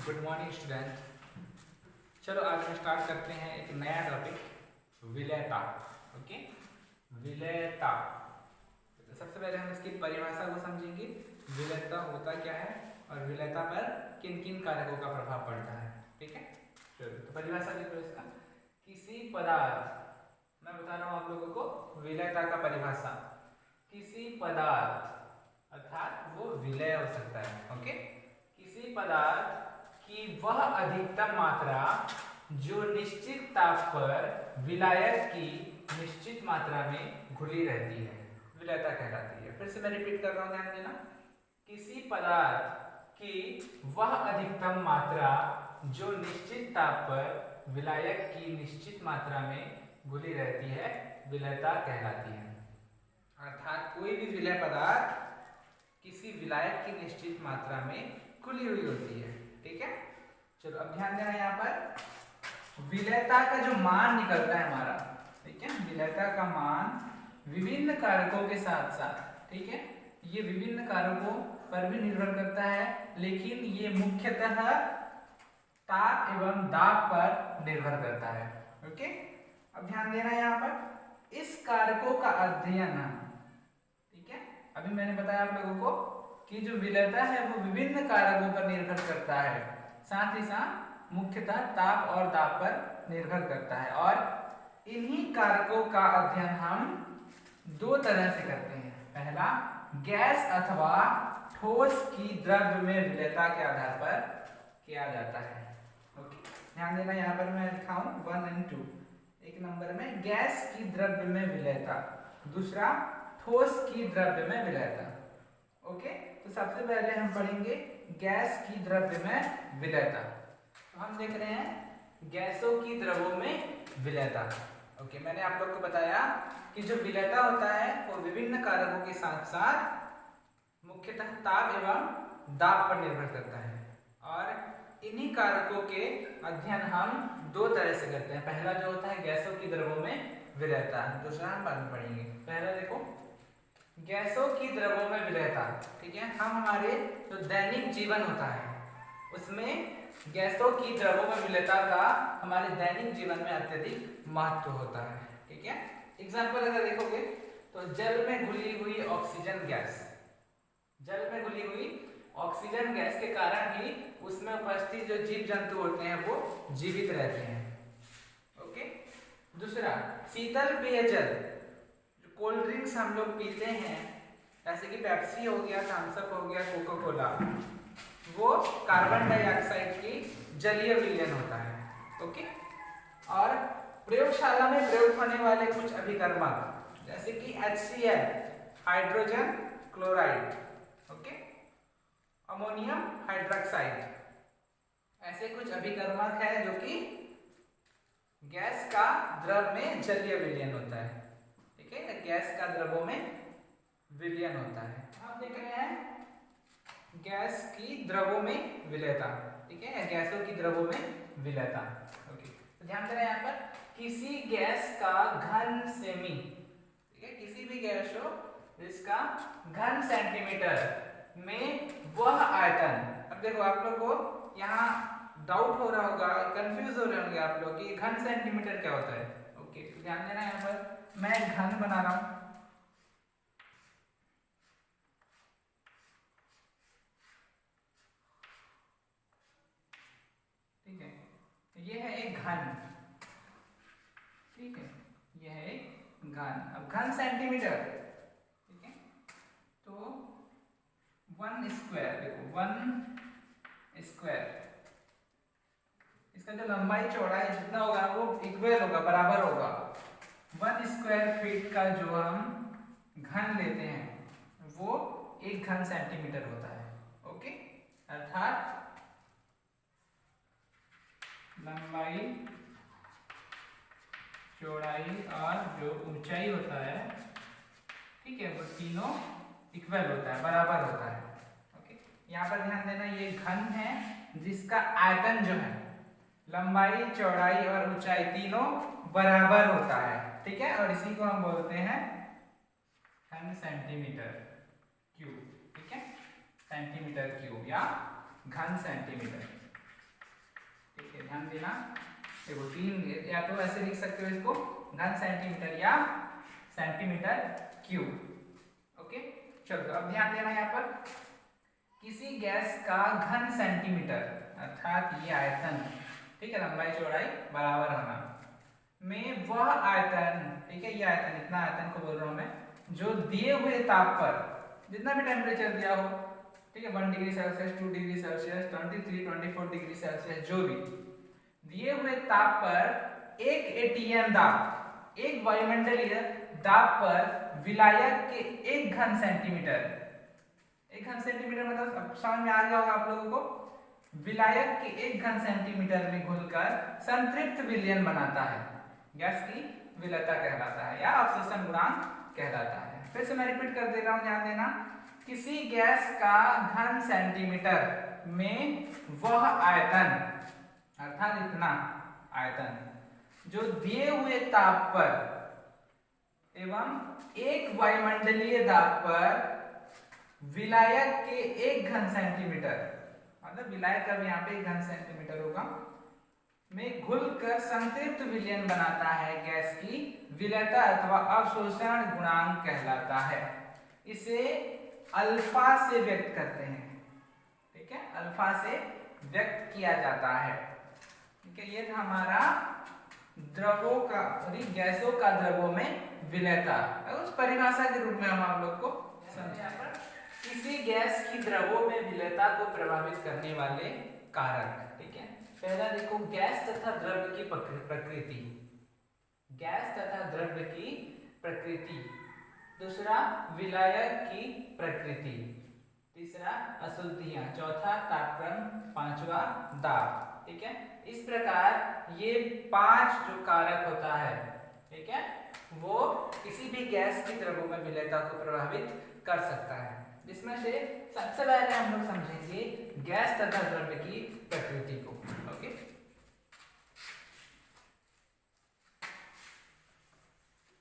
Good morning student. चलो आज हम स्टार्ट करते हैं एक नया टॉपिक, विलेयता। ओके, विलेयता। सबसे पहले हम इसकी परिभाषा को समझेंगे। विलेयता होता क्या है और विलेयता पर किन किन कारकों का प्रभाव पड़ता है। ठीक है, चलो तो परिभाषा देखो इसका। किसी पदार्थ, मैं बता रहा हूँ आप लोगों को विलेयता का परिभाषा। किसी पदार्थ अर्थात वो विलय हो सकता है। ओके, किसी पदार्थ की वह अधिकतम मात्रा जो निश्चित ताप पर विलायक की निश्चित मात्रा में घुली रहती है, विलेयता कहलाती है। फिर से मैं रिपीट कर रहा हूं, ध्यान देना। किसी पदार्थ की वह अधिकतम मात्रा जो निश्चित ताप पर विलायक की निश्चित मात्रा में घुली रहती है, विलेयता कहलाती है। अर्थात कोई भी विलय पदार्थ किसी विलायक की निश्चित मात्रा में खुली हुई होती है। ठीक है, चलो अब ध्यान देना यहाँ पर विलेयता का जो मान निकलता है हमारा। ठीक है, विलेयता का मान विभिन्न कारकों के साथ साथ, ठीक है, ये विभिन्न कारकों पर भी निर्भर करता है, लेकिन ये मुख्यतः ताप एवं दाब पर निर्भर करता है। ओके, अब ध्यान देना यहाँ पर इस कारकों का अध्ययन। ठीक है, अभी मैंने बताया आप लोगों को कि जो विलेयता है वो विभिन्न कारकों पर निर्भर करता है, साथ ही साथ मुख्यतः ताप और दाब पर निर्भर करता है। और इन्हीं कारकों का अध्ययन हम दो तरह से करते हैं। पहला, गैस अथवा ठोस की द्रव्य में विलेयता के आधार पर किया जाता है। ओके, ध्यान देना, यहाँ पर मैं लिखा हूं 1 और 2। एक नंबर में गैस की द्रव्य में विलेयता, दूसरा ठोस की द्रव्य में विलेयता। ओके, तो सबसे पहले हम पढ़ेंगे गैस की द्रव्य में विलेयता। तो हम देख रहे हैं गैसों की द्रवों में विलेयता। ओके, मैंने आप लोग को बताया कि जो विलेयता होता है वो विभिन्न कारकों के साथ साथ मुख्यतः ताप एवं दाब पर निर्भर करता है। और इन्हीं कारकों के अध्ययन हम दो तरह से करते हैं। पहला जो होता है गैसों की द्रवों में विलेयता, दूसरा हम बाद में पढ़ेंगे। पहला देखो गैसों की द्रवों में विलेयता। ठीक है, हम हमारे जो दैनिक जीवन होता है उसमें गैसों की द्रवों में विलेयता का हमारे दैनिक जीवन में अत्यधिक महत्व होता है। ठीक है, एग्जाम्पल अगर देखोगे तो जल में घुली हुई ऑक्सीजन गैस, जल में घुली हुई ऑक्सीजन गैस के कारण ही उसमें उपस्थित जो जीव जंतु होते हैं वो जीवित रहते हैं। ओके, दूसरा शीतल पेयजल, कोल्ड ड्रिंक्स हम लोग पीते हैं जैसे कि पेप्सी हो गया, थम्स अप हो गया, कोका कोला, वो कार्बन डाइऑक्साइड की जलीय विलयन होता है। ओके, और प्रयोगशाला में प्रयोग होने वाले कुछ अभिकर्मक जैसे कि HCl hydrogen chloride, okay, ammonium hydroxide, ऐसे कुछ अभिकर्मक है जो कि गैस का द्रव में जलीय विलयन होता है। ठीक है, गैस का द्रवों में विलयन होता है। आप देख रहे हैं गैस की द्रवों में विलेयता। ठीक है, गैसों की द्रवों में विलेयता। ओके, तो ध्यान देना यहाँ पर किसी गैस का घन सेमी, ठीक है, किसी भी गैस हो जिसका घन सेंटीमीटर में वह आयतन। अब देखो आप लोग को यहाँ डाउट हो रहा होगा, कंफ्यूज हो रहे होंगे आप लोग कि घन सेंटीमीटर क्या होता है। ओके, तो ध्यान देना यहाँ पर मैं घन बना रहा हूं। ठीक है, ये है एक घन। ठीक है, ये है एक घन। अब घन सेंटीमीटर, ठीक है, तो 1 स्क्वायर, देखो 1 स्क्वायर, इसका जो लंबाई चौड़ाई जितना होगा वो इक्वल होगा, बराबर होगा 1 स्क्वायर फीट का जो हम घन लेते हैं वो 1 घन सेंटीमीटर होता है। ओके, अर्थात लंबाई, चौड़ाई और जो ऊंचाई होता है, ठीक है, वो तीनों इक्वल होता है, बराबर होता है। ओके, यहाँ पर ध्यान देना ये घन है जिसका आयतन जो है लंबाई, चौड़ाई और ऊंचाई तीनों बराबर होता है। ठीक है, और इसी को हम बोलते हैं घन सेंटीमीटर क्यूब। ठीक है, सेंटीमीटर क्यूब या घन सेंटीमीटर। ध्यान देना। देखो 3, या तो ऐसे लिख सकते हो इसको घन सेंटीमीटर या सेंटीमीटर क्यूब। ओके चलो, तो अब ध्यान देना यहाँ पर किसी गैस का घन सेंटीमीटर अर्थात ये आयतन, ठीक है, लंबाई चौड़ाई बराबर होना में वह आयतन, ठीक है, ये आयतन, इतना आयतन को बोल रहा हूं मैं, जो दिए हुए ताप पर जितना भी टेम्परेचर दिया हो, ठीक है, 1 degree Celsius, 2 degree Celsius, 23, 24 degree Celsius, जो भी दिए हुए ताप पर एक एटीएम दाब, एक वायुमंडलीय दाब पर विलायक के 1 घन सेंटीमीटर, 1 घन सेंटीमीटर मतलब समझ में आ गया होगा आप लोगों को, विलायक के 1 घन सेंटीमीटर में घुलकर संतृप्त विलयन बनाता है, गैस की विलयता कहलाता है या अवशोषण गुणांक कहलाता है। फिर से मैं रिपीट कर दे रहा हूं, ध्यान देना, किसी गैस का घन सेंटीमीटर में वह आयतन अर्थात इतना आयतन जो दिए हुए ताप पर एवं एक वायुमंडलीय दाब पर विलायक के 1 घन सेंटीमीटर, मतलब विलायक का भी यहाँ पे 1 घन सेंटीमीटर होगा, में घुलकर संतृप्त विलयन बनाता है, गैस की विलयता अथवा अवशोषण गुणांक कहलाता है। इसे अल्फा से व्यक्त करते हैं, ठीक है, अल्फा से व्यक्त किया जाता है, ठीक है। ये था हमारा द्रवों का, गैसों का द्रवों में विलयता, उस परिभाषा के रूप में हम आप लोग को समझा। किसी गैस की द्रवों में विलयता को प्रभावित करने वाले कारक, ठीक है। पहला देखो गैस तथा द्रव्य की प्रकृति, गैस तथा द्रव्य की प्रकृति, दूसरा विलायक की प्रकृति, तीसरा अशुद्धियां, चौथा तापक्रम, पांचवा दाब, ठीक है। इस प्रकार ये 5 जो कारक होता है, ठीक है, वो किसी भी गैस की द्रव्यों में विलयता को प्रभावित कर सकता है, जिसमें से सबसे पहले हम लोग समझेंगे गैस तथा द्रव्य की प्रकृति को। ओके,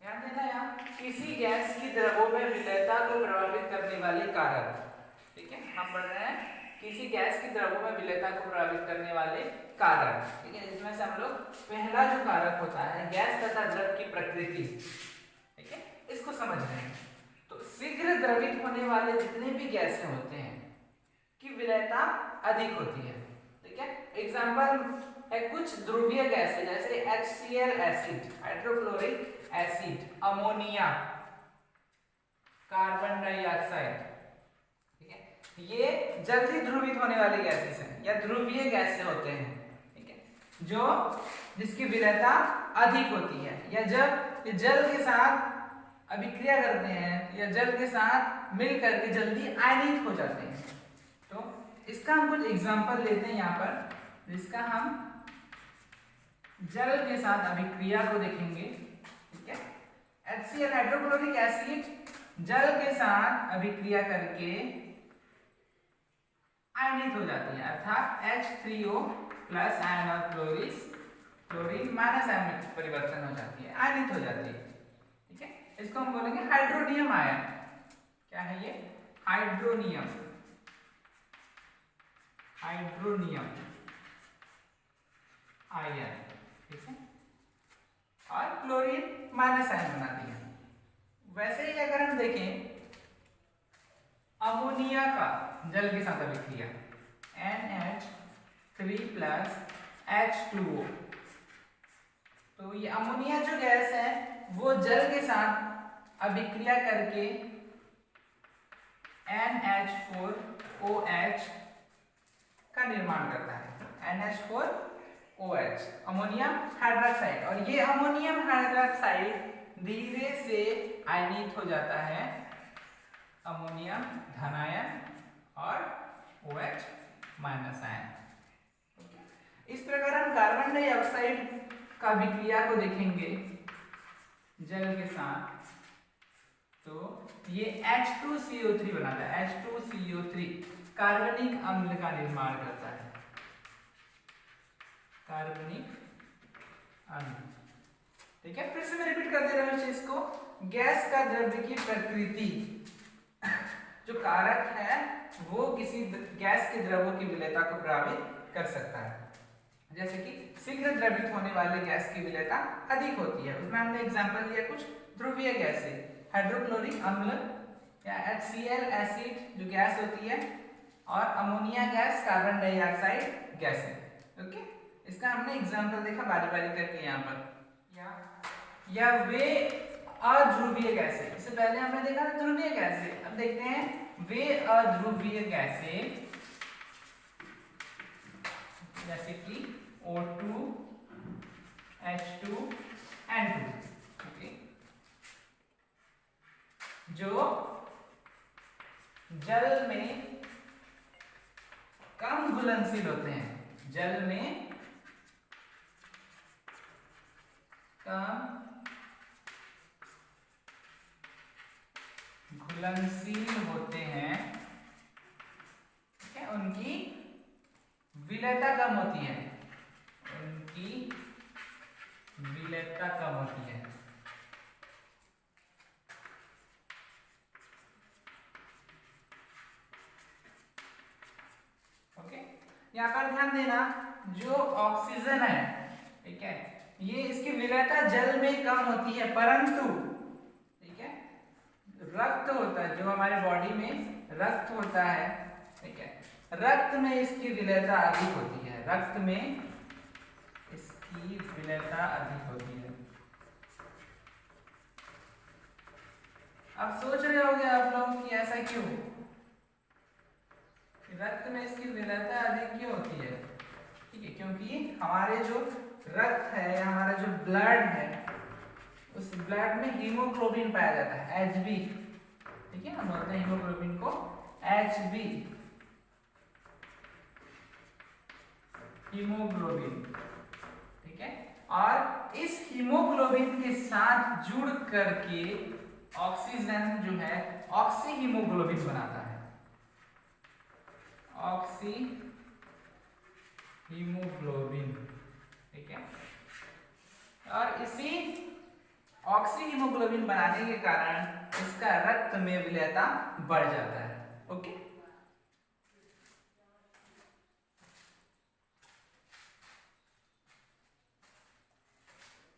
ध्यान देना यहाँ, किसी गैस की द्रव्यों में विलयता को प्रभावित करने वाले कारक, ठीक है, हम पढ़ रहे हैं किसी गैस की द्रव्यों में विलयता को प्रभावित करने वाले कारक, ठीक है। इसमें से हम लोग पहला जो कारक होता है गैस तथा द्रव्य की प्रकृति, ठीक है, इसको समझ रहे हैं। तो शीघ्र द्रवित होने वाले जितने भी गैसें होते हैं की विलयता अधिक होती है, ठीक है। एग्जाम्पल है कुछ ध्रुवीय गैसें जैसे HCl acid, hydrochloric acid, ammonia, carbon dioxide, ठीक है, ये जल्दी ध्रुवित होने वाले गैसेस हैं या ध्रुवीय गैसें होते हैं, ठीक है, जो जिसकी विलयता अधिक होती है, या जब ये जल के साथ अभिक्रिया करते हैं या जल के साथ मिल करके जल्दी आयनित हो जाते हैं। तो इसका हम कुछ एग्जांपल लेते हैं यहाँ पर, जिसका हम जल के साथ अभिक्रिया को देखेंगे, ठीक है। HCl हाइड्रोक्लोरिक एसिड जल के साथ अभिक्रिया करके आयनित हो जाती है, अर्थात H3O प्लस आयन और क्लोरीन माइनस आयन में परिवर्तन हो जाती है, आयनित हो जाती है, ठीक है। इसको हम बोलेंगे हाइड्रोनियम आयन। क्या है ये? हाइड्रोनियम, हाइड्रोनियम आयन, ठीक है, और क्लोरीन माइनस आयन बनाती है। वैसे ही अगर हम देखें अमोनिया का जल के साथ अभिक्रिया NH3 प्लस H2O, तो ये अमोनिया जो गैस है वो जल के साथ अभिक्रिया करके NH4OH का निर्माण करता है, NH4OH अमोनियम हाइड्रोक्साइड, और ये अमोनियम हाइड्रोक्साइड धीरे से आयनित हो जाता है अमोनियम धनायन और OH माइनस आयन। इस प्रकार हम कार्बन डाइऑक्साइड का अभिक्रिया को देखेंगे जल के साथ, तो ये H2CO3 बनाता है, H2CO3 कार्बनिक अम्ल का निर्माण करता है, कार्बनिक अम्ल, ठीक है। फिर से मैं रिपीट कर दे रहा हूं इस चीज को, गैस का द्रव्य की प्रकृति जो कारक है वो किसी गैस के द्रव्यों की विलयता को प्रभावित कर सकता है। जैसे कि शीघ्र द्रवित होने वाले गैस की विलेयता अधिक होती है। उसमें हमने एग्जांपल लिया कुछ ध्रुवीय गैसें, हाइड्रोक्लोरिक अम्ल या HCl एसिड जो गैस होती है, और अमोनिया गैस, कार्बन डाइऑक्साइड गैसें। ओके, इसका हमने एग्जांपल देखा बारी बारी करके यहाँ पर। या वे अध्रुवीय गैसें, इससे पहले हमने देखा था ध्रुवीय गैसें, अब देखते हैं वे अध्रुवीय गैसें, जैसे कि O2, H2, N2, ओके, जो जल में कम घुलनशील होते हैं, जल में कम घुलनशील होते हैं, ठीक है, उनकी विलेयता कम होती है, उनकी विलेयता कम होती है। ओके, यहाँ पर ध्यान देना, जो ऑक्सीजन है, ठीक है, ये इसकी विलेयता जल में कम होती है, परंतु ठीक है, रक्त होता है, जो हमारे बॉडी में रक्त होता है, ठीक है, रक्त में इसकी विलेयता अधिक होती है, रक्त में इसकी विलेयता अधिक होती है। अब सोच रहे होंगे आप लोग कि ऐसा क्यों, रक्त में इसकी विलेयता अधिक क्यों होती है? ठीक है, क्योंकि हमारे जो रक्त है, हमारा जो ब्लड है, उस ब्लड में हीमोग्लोबिन पाया जाता है, Hb, ठीक है, हम बोलते हैं हीमोग्लोबिन को Hb, हीमोग्लोबिन, ठीक है, और इस हीमोग्लोबिन के साथ जुड़ करके ऑक्सीजन जो है ऑक्सी हीमोग्लोबिन बनाता है, ऑक्सी हीमोग्लोबिन, ठीक है, और इसी ऑक्सी हीमोग्लोबिन बनाने के कारण इसका रक्त में विलेयता बढ़ जाता है। ओके,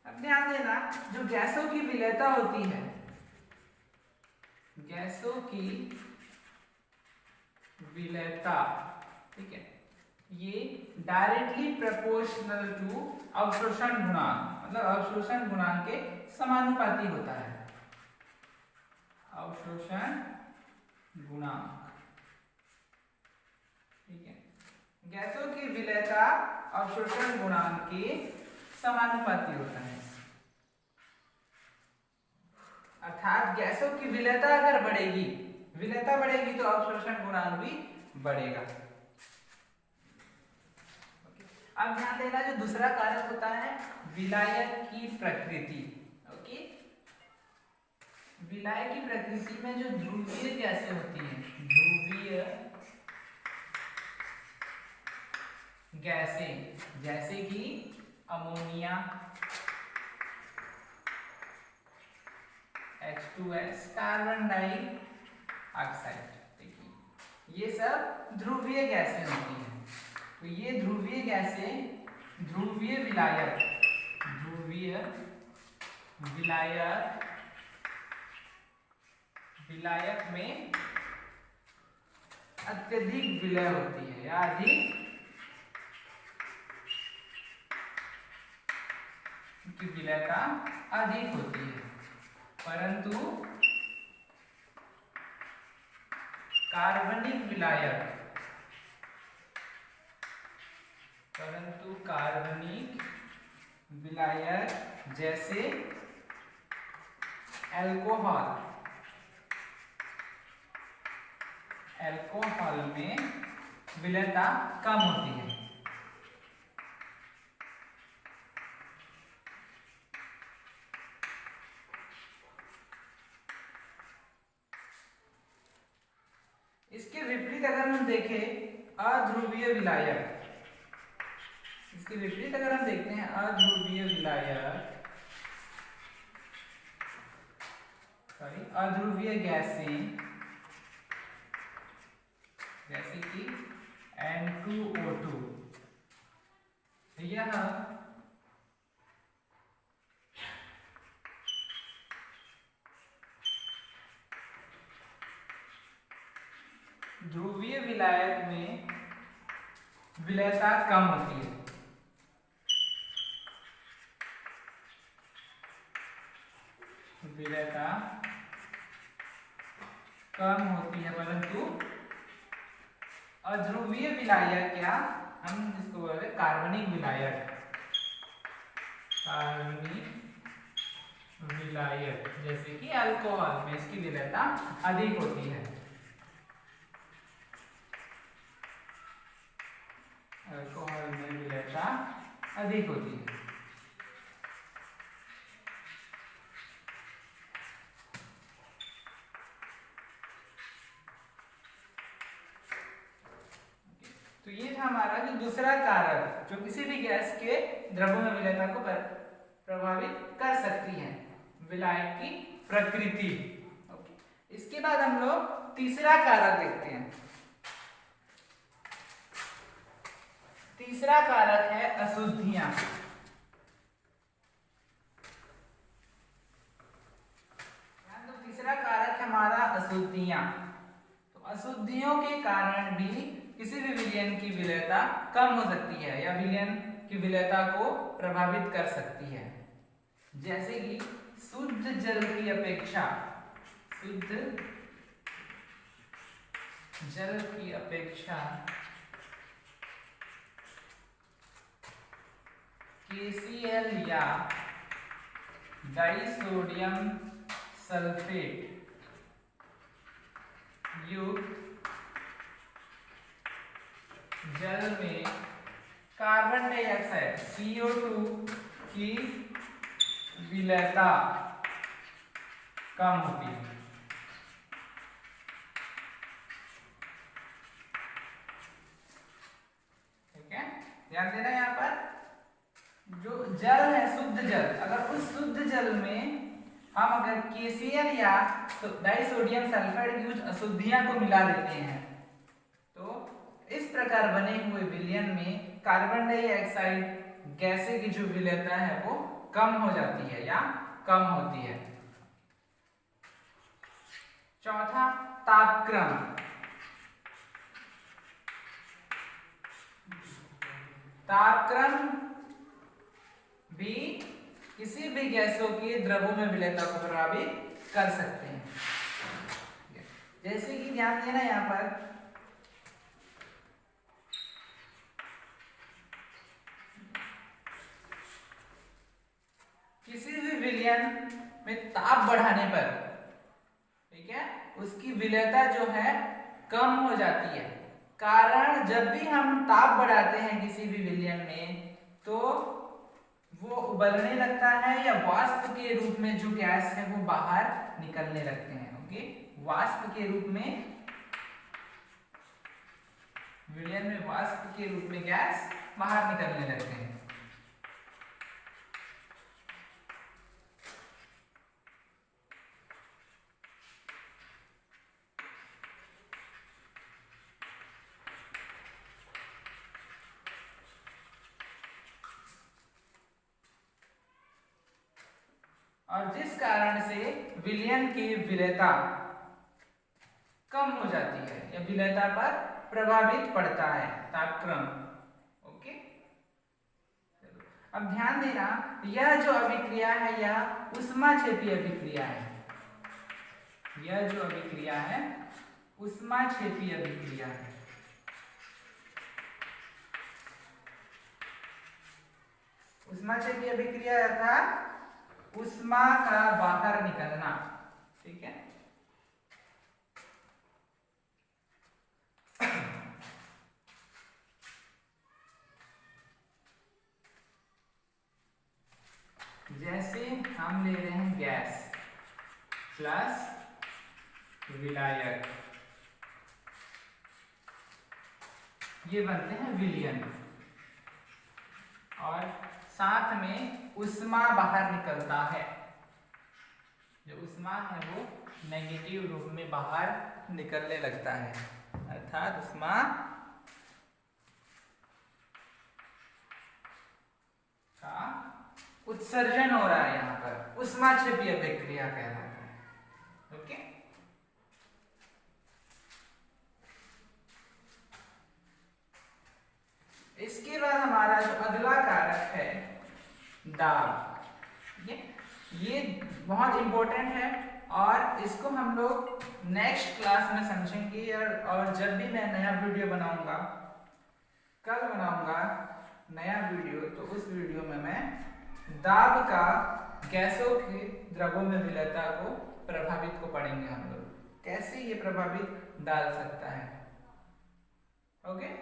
अब ध्यान देना, जो गैसों की विलेयता होती है, गैसों की विलेयता, ठीक है, ये डायरेक्टली प्रोपोर्शनल टू अवशोषण गुणांक, मतलब अवशोषण गुणांक के समानुपाती होता है, अवशोषण गुणांक, ठीक है, गैसों की विलेयता अवशोषण गुणांक के समानुपाती होता है, अर्थात गैसों की विलेयता अगर बढ़ेगी, विलेयता बढ़ेगी तो अवशोषण गुणांक भी बढ़ेगा। अब ध्यान देना, जो दूसरा कारक होता है विलायक की प्रकृति। ओके, विलायक की प्रकृति में जो ध्रुवीय गैसें होती हैं, ध्रुवीय गैसें, जैसे कि अमोनिया, H2S, कार्बन डाइऑक्साइड, देखिए ये सब ध्रुवीय गैसें होती हैं। तो ये ध्रुवीय गैसें ध्रुवीय विलायक, ध्रुवीय विलायक, विलायक में अत्यधिक विलय होती है या अधिक की विलयता अधिक होती है, परंतु कार्बनिक विलायक, परंतु कार्बनिक विलायक जैसे अल्कोहल, अल्कोहल में विलयता कम होती है। इसके विपरीत अगर हम देखें अध्रुवीय विलायक, इसके विपरीत अगर हम देखते हैं अध्रुवीय विलायक, सॉरी अध्रुवीय गैसें, जैसे कि N2O2, यह ध्रुवीय विलायक में विलयता कम होती है। विलयता कम होती है, परंतु अध्रुवीय विलायक या हम जिसको बोलते हैं कार्बनिक विलायक, कार्बनिक विलायक जैसे कि अल्कोहल में इसकी विलयता अधिक होती है। अल्कोहल में विलयता अधिक होती है। तो ये था हमारा जो दूसरा कारक जो किसी भी गैस के द्रव्यों में विलयता को प्रभावित कर सकती है, विलायक की प्रकृति। इसके बाद हम लोग तीसरा कारक देखते हैं। तीसरा कारक है अशुद्धियां। तीसरा कारक है हमारा अशुद्धियां। तो अशुद्धियों के कारण भी किसी भी विलयन की विलयता कम हो सकती है या विलयन की विलयता को प्रभावित कर सकती है। जैसे कि शुद्ध जल की अपेक्षा, शुद्ध जल की अपेक्षा KCl या डाइसोडियम सल्फेट युक्त जल में कार्बन डाइऑक्साइड CO2 की विलयता कम होती है। ठीक है, ध्यान देना यहाँ पर जो जल है शुद्ध जल, अगर उस शुद्ध जल में हम अगर KCl या डाइसोडियम सल्फाइड की कुछ अशुद्धियां को मिला देते हैं तो इस प्रकार बने हुए विलयन में कार्बन डाइऑक्साइड गैसें की जो विलयता है वो कम हो जाती है या कम होती है। चौथा, तापक्रम। तापक्रम भी किसी भी गैसों के द्रवों में विलयता को प्रभावित कर सकते हैं। जैसे कि ध्यान देना यहाँ पर किसी भी विलयन में ताप बढ़ाने पर, ठीक है, उसकी विलयता जो है कम हो जाती है। कारण जब भी हम ताप बढ़ाते हैं किसी भी विलयन में तो वो उबलने लगता है या वाष्प के रूप में जो गैस है वो बाहर निकलने लगते हैं। ओके, वाष्प के रूप में, विलयन में वाष्प के रूप में गैस बाहर निकलने लगते हैं। और जिस कारण से विलयन की विलयता कम हो जाती है या विलयता पर प्रभावित पड़ता है तापक्रम। ओके, अब ध्यान देना, यह जो अभिक्रिया है यह ऊष्माक्षेपीय अभिक्रिया है। यह जो अभिक्रिया है ऊष्माक्षेपीय अभिक्रिया है। ऊष्माक्षेपीय अभिक्रिया अर्थात ऊष्मा का बाहर निकलना। ठीक है, जैसे हम ले रहे हैं गैस प्लस विलायक, ये बनते हैं विलयन और साथ में ऊष्मा बाहर निकलता है। जो ऊष्मा है वो नेगेटिव रूप में बाहर निकलने लगता है, अर्थात ऊष्मा का उत्सर्जन हो रहा है, यहाँ पर ऊष्माक्षेपीय अभिक्रिया कहलाता है। ओके, इसके बाद हमारा जो अगला कारक है दाब, ये बहुत इंपॉर्टेंट है और इसको हम लोग नेक्स्ट क्लास में समझेंगे। और जब भी मैं नया वीडियो बनाऊंगा, कल बनाऊंगा नया वीडियो, तो उस वीडियो में मैं दाब का गैसों के द्रवों में विलयता को प्रभावित को पढ़ेंगे हम लोग, कैसे ये प्रभावित डाल सकता है। ओके।